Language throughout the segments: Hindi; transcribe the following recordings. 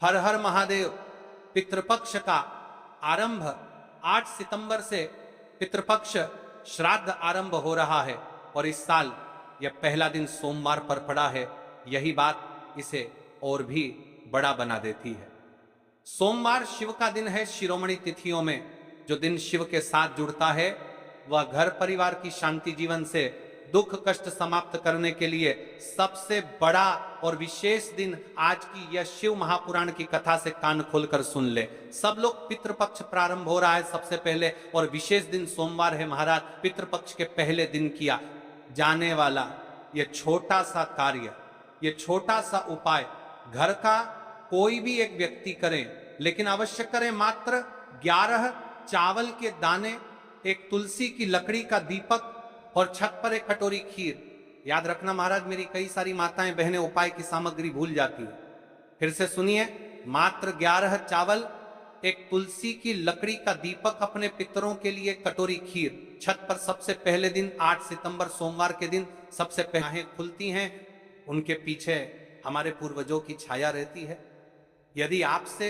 हर हर महादेव। पितृपक्ष का आरंभ 8 सितंबर से पितृपक्ष श्राद्ध आरंभ हो रहा है और इस साल यह पहला दिन सोमवार पर पड़ा है। यही बात इसे और भी बड़ा बना देती है। सोमवार शिव का दिन है। शिरोमणि तिथियों में जो दिन शिव के साथ जुड़ता है वह घर परिवार की शांति जीवन से दुख कष्ट समाप्त करने के लिए सबसे बड़ा और विशेष दिन आज की यह शिव महापुराण की कथा से कान खोलकर सुन ले। सब लोग पितृपक्ष प्रारंभ हो रहा है सबसे पहले और विशेष दिन सोमवार है महाराज। पितृपक्ष के पहले दिन किया जाने वाला यह छोटा सा कार्य, यह छोटा सा उपाय घर का कोई भी एक व्यक्ति करे, लेकिन अवश्य करें। मात्र 11 चावल के दाने, एक तुलसी की लकड़ी का दीपक और छत पर एक कटोरी खीर। याद रखना महाराज, मेरी कई सारी माताएं बहनें उपाय की सामग्री भूल जाती है। फिर से सुनिए, मात्र 11 चावल, एक तुलसी की लकड़ी का दीपक, अपने पितरों के लिए कटोरी खीर। छत पर सबसे पहले दिन 8 सितंबर सोमवार के दिन सबसे पहले खुलती हैं, उनके पीछे हमारे पूर्वजों की छाया रहती है। यदि आपसे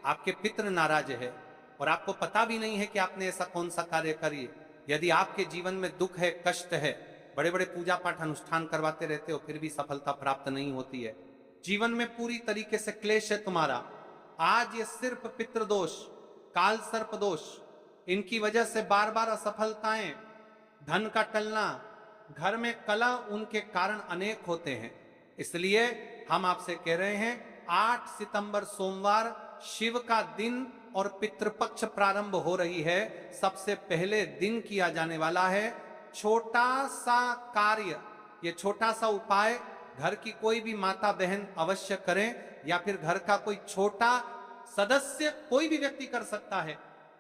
आपके पितृ नाराज है और आपको पता भी नहीं है कि आपने ऐसा कौन सा कार्य करिए, यदि आपके जीवन में दुख है, कष्ट है, बड़े बड़े पूजा पाठ अनुष्ठान करवाते रहते हो फिर भी सफलता प्राप्त नहीं होती है, जीवन में पूरी तरीके से क्लेश है तुम्हारा, आज ये सिर्फ पितृदोष, काल सर्प दोष, इनकी वजह से बार बार असफलताएं, धन का टलना, घर में कलह, उनके कारण अनेक होते हैं। इसलिए हम आपसे कह रहे हैं 8 सितंबर सोमवार शिव का दिन और पितृपक्ष प्रारंभ हो रही है। सबसे पहले दिन किया जाने वाला है छोटा सा कार्य, ये छोटा सा उपाय घर की कोई भी माता बहन अवश्य करें, या फिर घर का कोई छोटा सदस्य कोई भी व्यक्ति कर सकता है,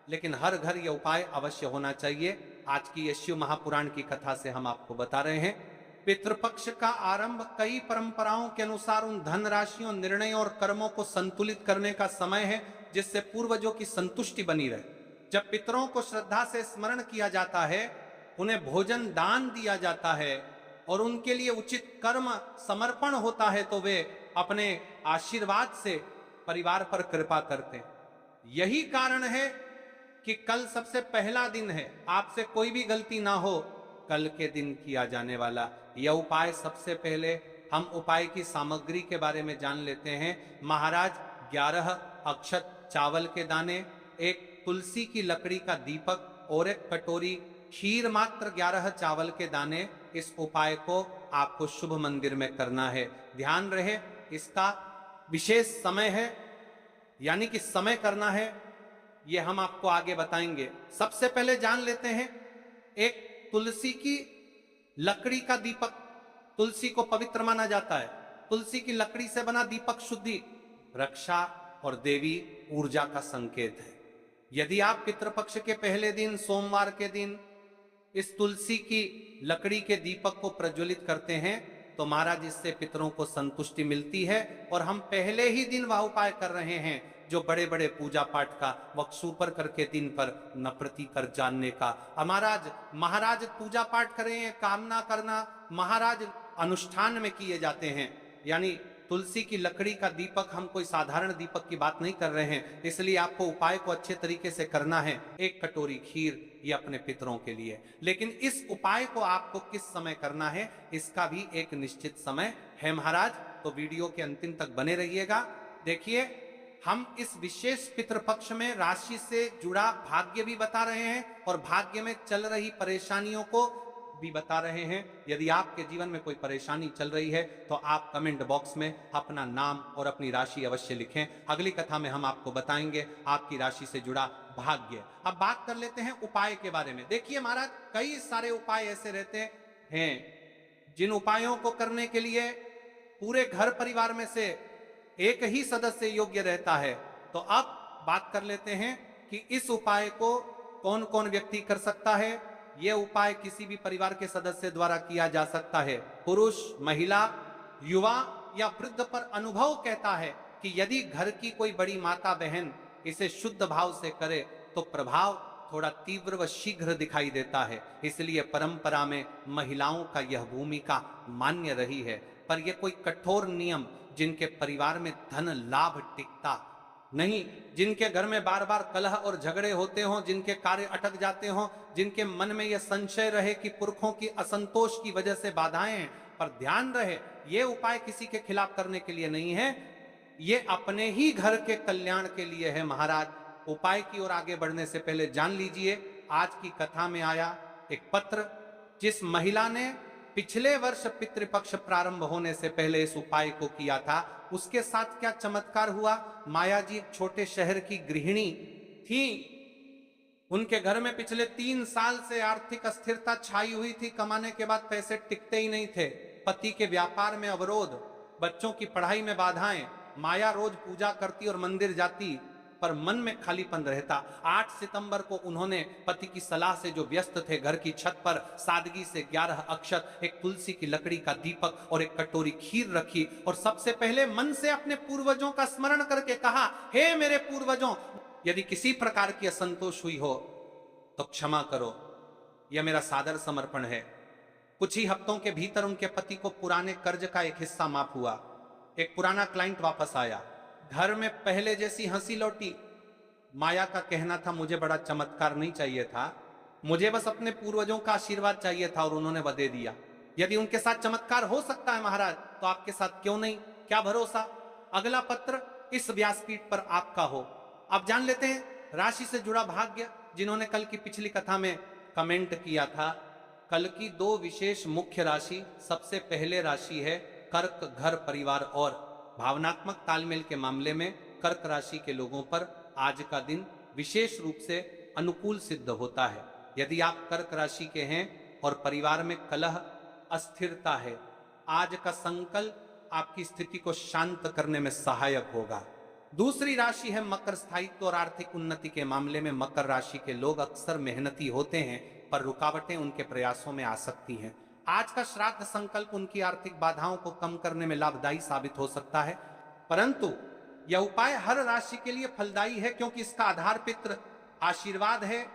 लेकिन हर घर यह उपाय अवश्य होना चाहिए। आज की ये शिव महापुराण की कथा से हम आपको बता रहे हैं। पितृपक्ष का आरंभ कई परंपराओं के अनुसार उन धन राशियों, निर्णयों और कर्मों को संतुलित करने का समय है जिससे पूर्वजों की संतुष्टि बनी रहे। जब पितरों को श्रद्धा से स्मरण किया जाता है, उन्हें भोजन दान दिया जाता है और उनके लिए उचित कर्म समर्पण होता है, तो वे अपने आशीर्वाद से परिवार पर कृपा करते हैं। यही कारण है कि कल सबसे पहला दिन है, आपसे कोई भी गलती ना हो, कल के दिन किया जाने वाला यह उपाय। सबसे पहले हम उपाय की सामग्री के बारे में जान लेते हैं। महाराज 11 अक्षत चावल के दाने, एक तुलसी की लकड़ी का दीपक और एक कटोरी खीर, मात्र 11 चावल के दाने। इस उपाय को आपको शुभ मंदिर में करना है। ध्यान रहे, इसका विशेष समय है, यानी कि समय करना है, यह हम आपको आगे बताएंगे। सबसे पहले जान लेते हैं, एक तुलसी की लकड़ी का दीपक। तुलसी को पवित्र माना जाता है। तुलसी की लकड़ी से बना दीपक शुद्धि, रक्षा और देवी ऊर्जा का संकेत है। यदि आप पितृपक्ष के पहले दिन सोमवार के दिन इस तुलसी की लकड़ी के दीपक को प्रज्वलित करते हैं तो महाराज इससे पितरों को संतुष्टि मिलती है। और हम पहले ही दिन वह उपाय कर रहे हैं जो बड़े बड़े पूजा पाठ का वक्सूपर करके दिन पर नप्रति कर जानने का। महाराज पूजा पाठ करें, कामना करना महाराज अनुष्ठान में किए जाते हैं। यानी तुलसी की लकड़ी का दीपक, हम कोई साधारण दीपक की बात नहीं कर रहे हैं, इसलिए आपको उपाय को अच्छे तरीके से करना है। एक कटोरी खीर, ये अपने पितरों के लिए। लेकिन इस उपाय को आपको किस समय करना है, इसका भी एक निश्चित समय है महाराज, तो वीडियो के अंतिम तक बने रहिएगा। देखिए, हम इस विशेष पितृपक्ष में राशि से जुड़ा भाग्य भी बता रहे हैं और भाग्य में चल रही परेशानियों को भी बता रहे हैं। यदि आपके जीवन में कोई परेशानी चल रही है तो आप कमेंट बॉक्स में अपना नाम और अपनी राशि अवश्य लिखें। अगली कथा में हम आपको बताएंगे आपकी राशि से जुड़ा भाग्य। अब बात कर लेते हैं उपाय के बारे में। देखिए महाराज, कई सारे उपाय ऐसे रहते हैं जिन उपायों को करने के लिए पूरे घर परिवार में से एक ही सदस्य योग्य रहता है। तो अब बात कर लेते हैं कि इस उपाय को कौन कौन व्यक्ति कर सकता है। यह उपाय किसी भी परिवार के सदस्य द्वारा किया जा सकता है। पुरुष, महिला, युवा या वृद्ध पर अनुभव कहता है कि यदि घर की कोई बड़ी माता बहन इसे शुद्ध भाव से करे तो प्रभाव थोड़ा तीव्र व शीघ्र दिखाई देता है। इसलिए परंपरा में महिलाओं का यह भूमिका मान्य रही है, पर यह कोई कठोर नियम जिनके परिवार में धन लाभ टिकता नहीं, जिनके घर में बार बार कलह और झगड़े होते हों, जिनके कार्य अटक जाते हों, जिनके मन में यह संशय रहे कि पुरखों की असंतोष की वजह से बाधाएं हैं। पर ध्यान रहे, ये उपाय किसी के खिलाफ करने के लिए नहीं है, ये अपने ही घर के कल्याण के लिए है महाराज। उपाय की ओर आगे बढ़ने से पहले जान लीजिए, आज की कथा में आया एक पत्र, जिस महिला ने पिछले वर्ष पितृपक्ष प्रारंभ होने से पहले इस उपाय को किया था, उसके साथ क्या चमत्कार हुआ। माया जी एक छोटे शहर की गृहिणी थी, उनके घर में पिछले 3 साल से आर्थिक अस्थिरता छाई हुई थी, कमाने के बाद पैसे टिकते ही नहीं थे, पति के व्यापार में अवरोध, बच्चों की पढ़ाई में बाधाएं। माया रोज पूजा करती और मंदिर जाती, पर मन में खालीपन रहता। 8 सितंबर को उन्होंने पति की सलाह से, जो व्यस्त थे, घर की छत पर सादगी से 11 अक्षत, एक तुलसी की लकड़ी का दीपक और एक कटोरी खीर रखी और सबसे पहले मन से अपने पूर्वजों का स्मरण करके कहा, हे मेरे पूर्वजों, यदि किसी प्रकार की असंतोष हुई हो तो क्षमा करो, यह मेरा सादर समर्पण है। कुछ ही हफ्तों के भीतर उनके पति को पुराने कर्ज का एक हिस्सा माफ हुआ, एक पुराना क्लाइंट वापस आया, घर में पहले जैसी हंसी लौटी। माया का कहना था, मुझे बड़ा चमत्कार नहीं चाहिए था, मुझे बस अपने पूर्वजों का आशीर्वाद चाहिए था, और उन्होंने वह दे दिया। यदि उनके साथ चमत्कार हो सकता है महाराज, तो आपके साथ क्यों नहीं, क्या भरोसा। अगला पत्र इस व्यासपीठ पर आपका हो। आप जान लेते हैं राशि से जुड़ा भाग्य, जिन्होंने कल की पिछली कथा में कमेंट किया था। कल की 2 विशेष मुख्य राशि, सबसे पहले राशि है कर्क, घर परिवार और भावनात्मक तालमेल के मामले में कर्क राशि के लोगों पर आज का दिन विशेष रूप से अनुकूल सिद्ध होता है। यदि आप कर्क राशि के हैं और परिवार में कलह, अस्थिरता है, आज का संकल्प आपकी स्थिति को शांत करने में सहायक होगा। दूसरी राशि है मकर, स्थायित्व और आर्थिक उन्नति के मामले में मकर राशि के लोग अक्सर मेहनती होते हैं, पर रुकावटें उनके प्रयासों में आ सकती हैं। आज का श्राद्ध संकल्प उनकी आर्थिक बाधाओं को कम करने में लाभदायी साबित हो सकता है, परंतु यह उपाय हर राशि के लिए फलदायी है, क्योंकि इसका आधार पितृ आशीर्वाद है,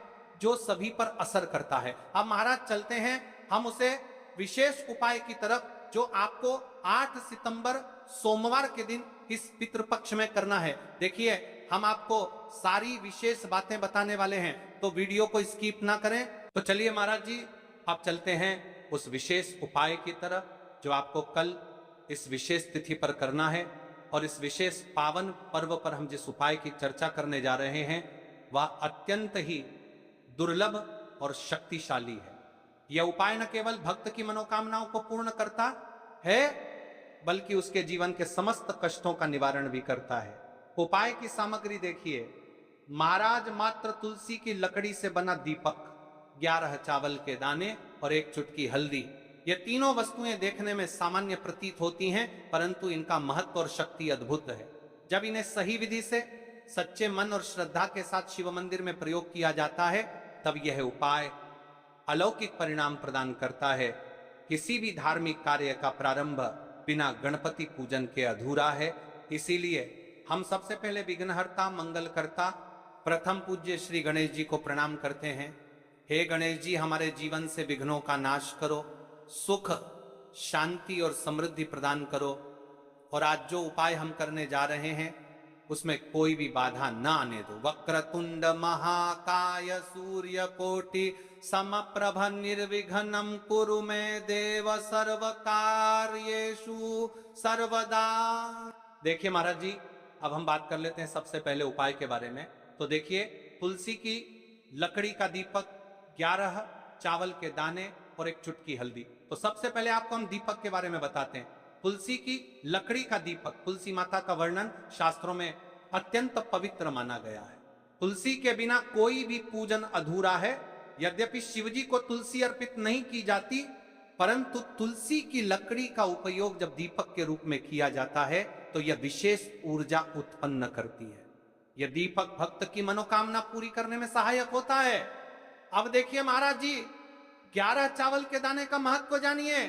जो सभी पर असर करता है। अब महाराज चलते हैं हम उसे विशेष उपाय की तरफ, जो आपको 8 सितंबर सोमवार के दिन इस पितृपक्ष में करना है। देखिए, हम आपको सारी विशेष बातें बताने वाले हैं, तो वीडियो को स्किप ना करें। तो चलिए महाराज जी, आप चलते हैं उस विशेष उपाय की तरफ, जो आपको कल इस विशेष तिथि पर करना है। और इस विशेष पावन पर्व पर हम जिस उपाय की चर्चा करने जा रहे हैं, वह अत्यंत ही दुर्लभ और शक्तिशाली है। यह उपाय न केवल भक्त की मनोकामनाओं को पूर्ण करता है, बल्कि उसके जीवन के समस्त कष्टों का निवारण भी करता है। उपाय की सामग्री देखिए, महाराज मात्र तुलसी की लकड़ी से बना दीपक, 11 चावल के दाने और 1 चुटकी हल्दी। ये तीनों वस्तुएं देखने में सामान्य प्रतीत होती हैं, परंतु इनका महत्व और शक्ति अद्भुत है। जब इन्हें सही विधि से, सच्चे मन और श्रद्धा के साथ शिव मंदिर में प्रयोग किया जाता है, तब यह उपाय अलौकिक परिणाम प्रदान करता है। किसी भी धार्मिक कार्य का प्रारंभ बिना गणपति पूजन के अधूरा है। इसीलिए हम सबसे पहले विघ्नहर्ता, मंगलकर्ता, प्रथम पूज्य श्री गणेश जी को प्रणाम करते हैं। हे गणेश जी, हमारे जीवन से विघ्नों का नाश करो, सुख, शांति और समृद्धि प्रदान करो। और आज जो उपाय हम करने जा रहे हैं, उसमें कोई भी बाधा न आने दो। वक्रतुंड महाकाय सूर्यकोटि समप्रभ निर्विघ्नं कुरु मे देव सर्वकार्येषु सर्वदा। देखिए महाराज जी, अब हम बात कर लेते हैं सबसे पहले उपाय के बारे में। तो देखिए, तुलसी की लकड़ी का दीपक, 11 चावल के दाने और 1 चुटकी हल्दी। तो सबसे पहले आपको हम दीपक के बारे में बताते हैं। तुलसी की लकड़ी का दीपक, तुलसी माता का वर्णन शास्त्रों में अत्यंत पवित्र माना गया है। तुलसी के बिना कोई भी पूजन अधूरा है। यद्यपि शिवजी को तुलसी अर्पित नहीं की जाती, परंतु तुलसी की लकड़ी का उपयोग जब दीपक के रूप में किया जाता है, तो यह विशेष ऊर्जा उत्पन्न करती है। यह दीपक भक्त की मनोकामना पूरी करने में सहायक होता है। अब देखिए महाराज जी, 11 चावल के दाने का महत्व जानिए।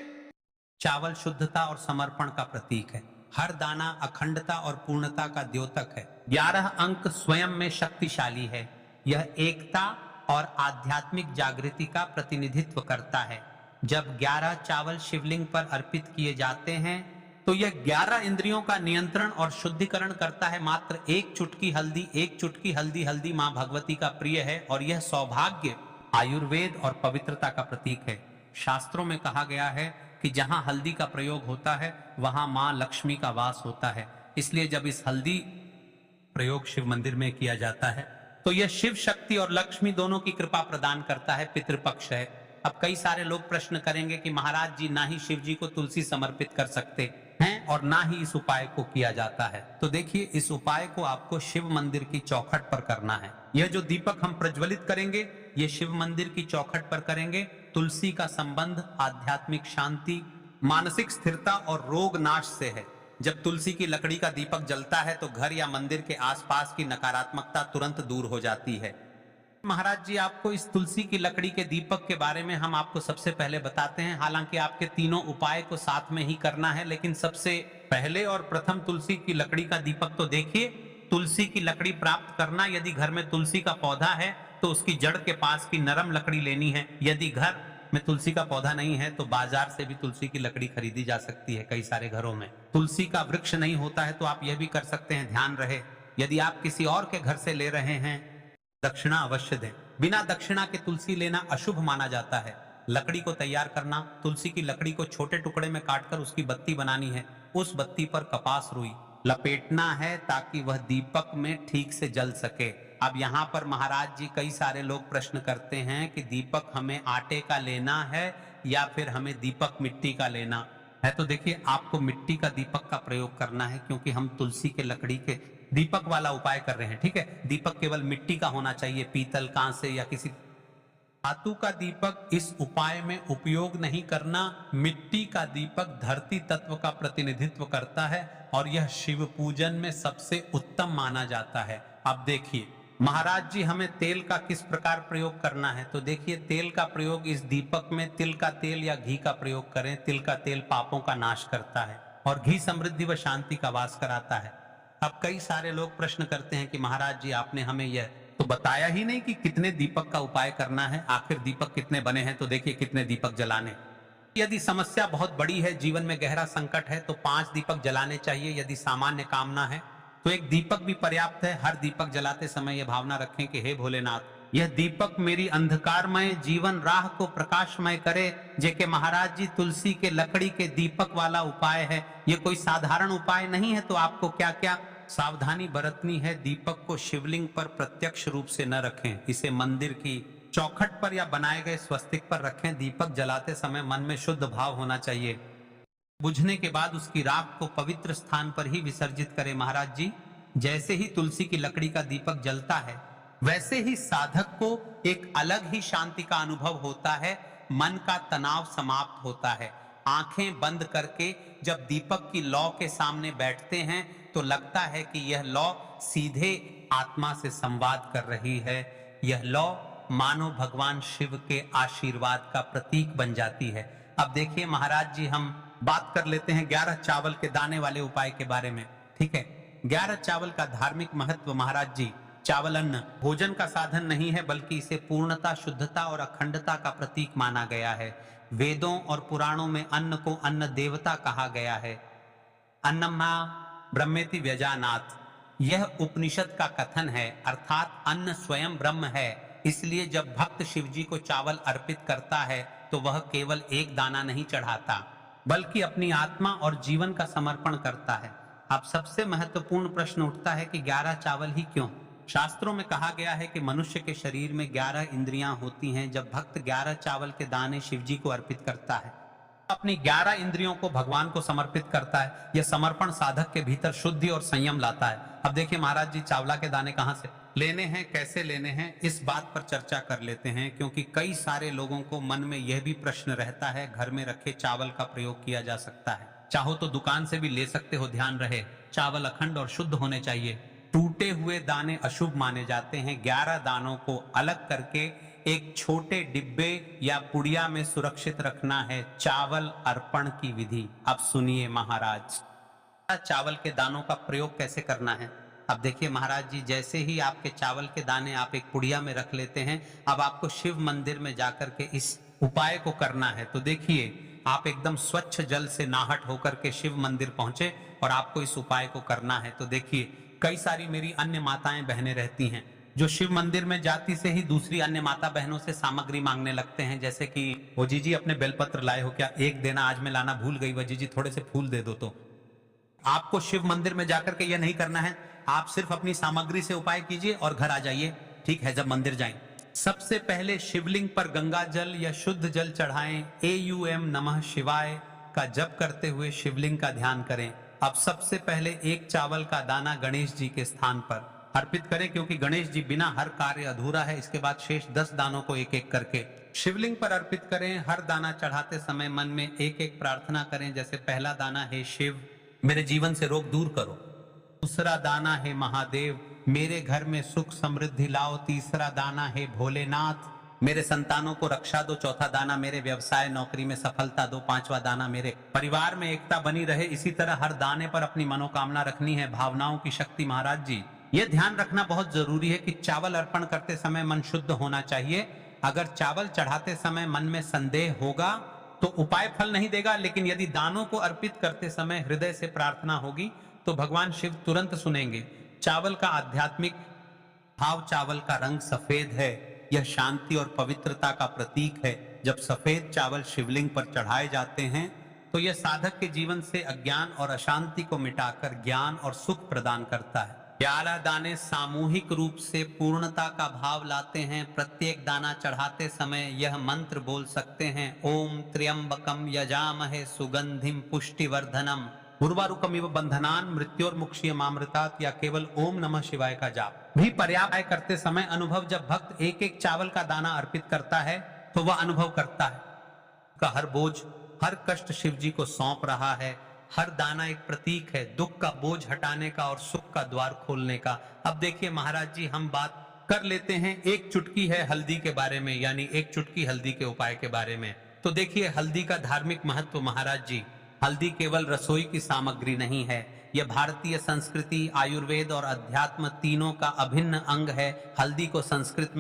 चावल शुद्धता और समर्पण का प्रतीक है। हर दाना अखंडता और पूर्णता का द्योतक है। 11 अंक स्वयं में शक्तिशाली है। यह एकता और आध्यात्मिक जागृति का प्रतिनिधित्व करता है। जब 11 चावल शिवलिंग पर अर्पित किए जाते हैं, तो यह 11 इंद्रियों का नियंत्रण और शुद्धिकरण करता है। मात्र एक चुटकी हल्दी, हल्दी मां भगवती का प्रिय है और यह सौभाग्य, आयुर्वेद और पवित्रता का प्रतीक है। शास्त्रों में कहा गया है कि जहां हल्दी का प्रयोग होता है वहां मां लक्ष्मी का वास होता है। इसलिए जब इस हल्दी प्रयोग शिव मंदिर में किया जाता है तो यह शिव शक्ति और लक्ष्मी दोनों की कृपा प्रदान करता है। पितृपक्ष है। अब कई सारे लोग प्रश्न करेंगे कि महाराज जी ना ही शिव जी को तुलसी समर्पित कर सकते हैं और ना ही इस उपाय को किया जाता है। तो देखिए, इस उपाय को आपको शिव मंदिर की चौखट पर करना है। यह जो दीपक हम प्रज्वलित करेंगे ये शिव मंदिर की चौखट पर करेंगे। तुलसी का संबंध आध्यात्मिक शांति, मानसिक स्थिरता और रोग नाश से है। जब तुलसी की लकड़ी का दीपक जलता है तो घर या मंदिर के आसपास की नकारात्मकता तुरंत दूर हो जाती है। महाराज जी, आपको इस तुलसी की लकड़ी के दीपक के बारे में हम आपको सबसे पहले बताते हैं। हालांकि आपके तीनों उपाय को साथ में ही करना है, लेकिन सबसे पहले और प्रथम तुलसी की लकड़ी का दीपक तो देखिए। तुलसी की लकड़ी प्राप्त करना, यदि घर में तुलसी का पौधा है तो उसकी जड़ के पास की नरम लकड़ी लेनी है। यदि घर में तुलसी का पौधा नहीं है तो बाजार से भी तुलसी की लकड़ी खरीदी जा सकती है। कई सारे घरों में तुलसी का वृक्ष नहीं होता है तो आप यह भी कर सकते हैं, ध्यान रहे, यदि आप किसी और के घर से ले रहे हैं दक्षिणा अवश्य दें। बिना दक्षिणा के तुलसी लेना अशुभ माना जाता है। लकड़ी को तैयार करना, तुलसी की लकड़ी को छोटे टुकड़े में काटकर उसकी बत्ती बनानी है। उस बत्ती पर कपास रुई लपेटना है ताकि वह दीपक में ठीक से जल सके। अब यहाँ पर महाराज जी कई सारे लोग प्रश्न करते हैं कि दीपक हमें आटे का लेना है या फिर हमें दीपक मिट्टी का लेना है। तो देखिए, आपको मिट्टी का दीपक का प्रयोग करना है क्योंकि हम तुलसी के लकड़ी के दीपक वाला उपाय कर रहे हैं। ठीक है, दीपक केवल मिट्टी का होना चाहिए, पीतल, कांसे या किसी धातु का दीपक इस उपाय में उपयोग नहीं करना। मिट्टी का दीपक धरती तत्व का प्रतिनिधित्व करता है और यह शिव पूजन में सबसे उत्तम माना जाता है। अब देखिए महाराज जी, हमें तेल का किस प्रकार प्रयोग करना है। तो देखिए, तेल का प्रयोग इस दीपक में तिल का तेल या घी का प्रयोग करें। तिल का तेल पापों का नाश करता है और घी समृद्धि व शांति का वास कराता है। अब कई सारे लोग प्रश्न करते हैं कि महाराज जी, आपने हमें यह तो बताया ही नहीं कि कितने दीपक का उपाय करना है। आखिर दीपक कितने बने हैं, तो देखिए कितने दीपक जलाने। यदि समस्या बहुत बड़ी है, जीवन में गहरा संकट है, तो 5 दीपक जलाने चाहिए। यदि सामान्य कामना है तो एक दीपक भी पर्याप्त है। हर दीपक जलाते समय यह भावना रखें कि हे भोलेनाथ, यह दीपक मेरी अंधकारमय जीवन राह को प्रकाशमय करे। जेके महाराज जी, तुलसी के लकड़ी के दीपक वाला उपाय है, यह कोई साधारण उपाय नहीं है। तो आपको क्या क्या सावधानी बरतनी है। दीपक को शिवलिंग पर प्रत्यक्ष रूप से न रखें, इसे मंदिर की चौखट पर या बनाए गए स्वस्तिक पर रखें। दीपक जलाते समय मन में शुद्ध भाव होना चाहिए। बुझने के बाद उसकी राख को पवित्र स्थान पर ही विसर्जित करें। महाराज जी, जैसे ही तुलसी की लकड़ी का दीपक जलता है वैसे ही साधक को एक अलग ही शांति का अनुभव होता है। मन का तनाव समाप्त होता है। आंखें बंद करके जब दीपक की लौ के सामने बैठते हैं तो लगता है कि यह लौ सीधे आत्मा से संवाद कर रही है। यह लौ मानो भगवान शिव के आशीर्वाद का प्रतीक बन जाती है। अब देखिए महाराज जी, हम बात कर लेते हैं 11 चावल के दाने वाले उपाय के बारे में। ठीक है, 11 चावल का धार्मिक महत्व। महाराज जी, चावल अन्न भोजन का साधन नहीं है, बल्कि इसे पूर्णता, शुद्धता और अखंडता का प्रतीक माना गया है। वेदों और पुराणों में अन्न को अन्न देवता कहा गया है। अन्नमा ब्रह्मेति व्यजानात्, यह उपनिषद का कथन है, अर्थात अन्न स्वयं ब्रह्म है। इसलिए जब भक्त शिव जी को चावल अर्पित करता है तो वह केवल एक दाना नहीं चढ़ाता, बल्कि अपनी आत्मा और जीवन का समर्पण करता है। अब सबसे महत्वपूर्ण प्रश्न उठता है कि 11 चावल ही क्यों? शास्त्रों में कहा गया है कि मनुष्य के शरीर में 11 इंद्रियां होती हैं। जब भक्त 11 चावल के दाने शिव जी को अर्पित करता है, अपनी 11 इंद्रियों को भगवान को समर्पित करता है। यह समर्पण साधक के भीतर शुद्धि और संयम लाता है। अब देखिए महाराज जी, चावला के दाने कहां से लेने हैं, कैसे लेने हैं, इस बात पर चर्चा कर लेते हैं, क्योंकि कई सारे लोगों को मन में यह भी प्रश्न रहता है। घर में रखे चावल का प्रयोग किया जा सकता है, चाहो तो दुकान से भी ले सकते हो। ध्यान रहे, चावल अखंड और शुद्ध होने चाहिए। टूटे हुए दाने अशुभ माने जाते हैं। 11 दानों को अलग करके एक छोटे डिब्बे या पुड़िया में सुरक्षित रखना है। चावल अर्पण की विधि अब सुनिए महाराज। चावल के दानों का प्रयोग कैसे करना है? अब देखिए महाराज जी, जैसे ही आपके चावल के दाने आप एक पुड़िया में रख लेते हैं, अब आपको शिव मंदिर में जाकर के इस उपाय को करना है। तो देखिए, आप एकदम स्वच्छ जल से नाहट होकर के शिव मंदिर पहुंचे और आपको इस उपाय को करना है। तो देखिए, कई सारी मेरी अन्य माताएं बहनें रहती हैं जो शिव मंदिर में जाती से ही दूसरी अन्य माता बहनों से सामग्री मांगने लगते हैं, जैसे कि वो जीजी अपने बेलपत्र लाए हो क्या, एक देना, आज मैं लाना भूल गई, वह जीजी थोड़े से फूल दे दो। तो आपको शिव मंदिर में जाकर के यह नहीं करना है, आप सिर्फ अपनी सामग्री से उपाय कीजिए और घर आ जाइए, ठीक है। जब मंदिर जाएं, सबसे पहले शिवलिंग पर गंगा जल या शुद्ध जल चढ़ाएं। AUM नमः शिवाय का जप करते हुए शिवलिंग का ध्यान करें। अब सबसे पहले एक चावल का दाना गणेश जी के स्थान पर अर्पित करें, क्योंकि गणेश जी बिना हर कार्य अधूरा है। इसके बाद शेष 10 दानों को एक एक करके शिवलिंग पर अर्पित करें। हर दाना चढ़ाते समय मन में एक एक प्रार्थना करें, जैसे पहला दाना है शिव, मेरे जीवन से रोग दूर करो। दूसरा दाना है महादेव, मेरे घर में सुख समृद्धि लाओ। तीसरा दाना है भोलेनाथ, मेरे संतानों को रक्षा दो। चौथा दाना मेरे व्यवसाय नौकरी में सफलता दो। पांचवा दाना मेरे परिवार में एकता बनी रहे। इसी तरह हर दाने पर अपनी मनोकामना रखनी है। भावनाओं की शक्ति महाराज जी, यह ध्यान रखना बहुत जरूरी है कि चावल अर्पण करते समय मन शुद्ध होना चाहिए। अगर चावल चढ़ाते समय मन में संदेह होगा तो उपाय फल नहीं देगा, लेकिन यदि दानों को अर्पित करते समय हृदय से प्रार्थना होगी तो भगवान शिव तुरंत सुनेंगे। चावल का आध्यात्मिक भाव, चावल का रंग सफेद है, यह शांति और पवित्रता का प्रतीक है। जब सफेद चावल शिवलिंग पर चढ़ाए जाते हैं तो यह साधक के जीवन से अज्ञान और अशांति को मिटाकर ज्ञान और सुख प्रदान करता है। 11 दाने सामूहिक रूप से पूर्णता का भाव लाते हैं। प्रत्येक दाना चढ़ाते समय यह मंत्र बोल सकते हैं, ओम त्र्यंबकम यजामहे सुगंधिम पुष्टिवर्धनम उर्वारुकमिव बंधनान मृत्योर्मुक्षीयमामृतात्, या केवल ओम नमः शिवाय का जाप भी पर्याप्त। करते समय अनुभव, जब भक्त एक एक चावल का दाना अर्पित करता है तो वह अनुभव करता है का हर बोझ, हर कष्ट शिव जी को सौंप रहा है। हर दाना एक प्रतीक है दुख का बोझ हटाने का और सुख का द्वार खोलने का। अब देखिए महाराज जी, हम बात कर लेते हैं, एक चुटकी है हल्दी के बारे में, यानी एक चुटकी हल्दी के उपाय के बारे में। तो देखिए, हल्दी का धार्मिक महत्व महाराज जी, हल्दी केवल रसोई की सामग्री नहीं है, यह भारतीय संस्कृति, आयुर्वेद और अध्यात्म तीनों का अभिन्न अंग है। हल्दी को संस्कृत में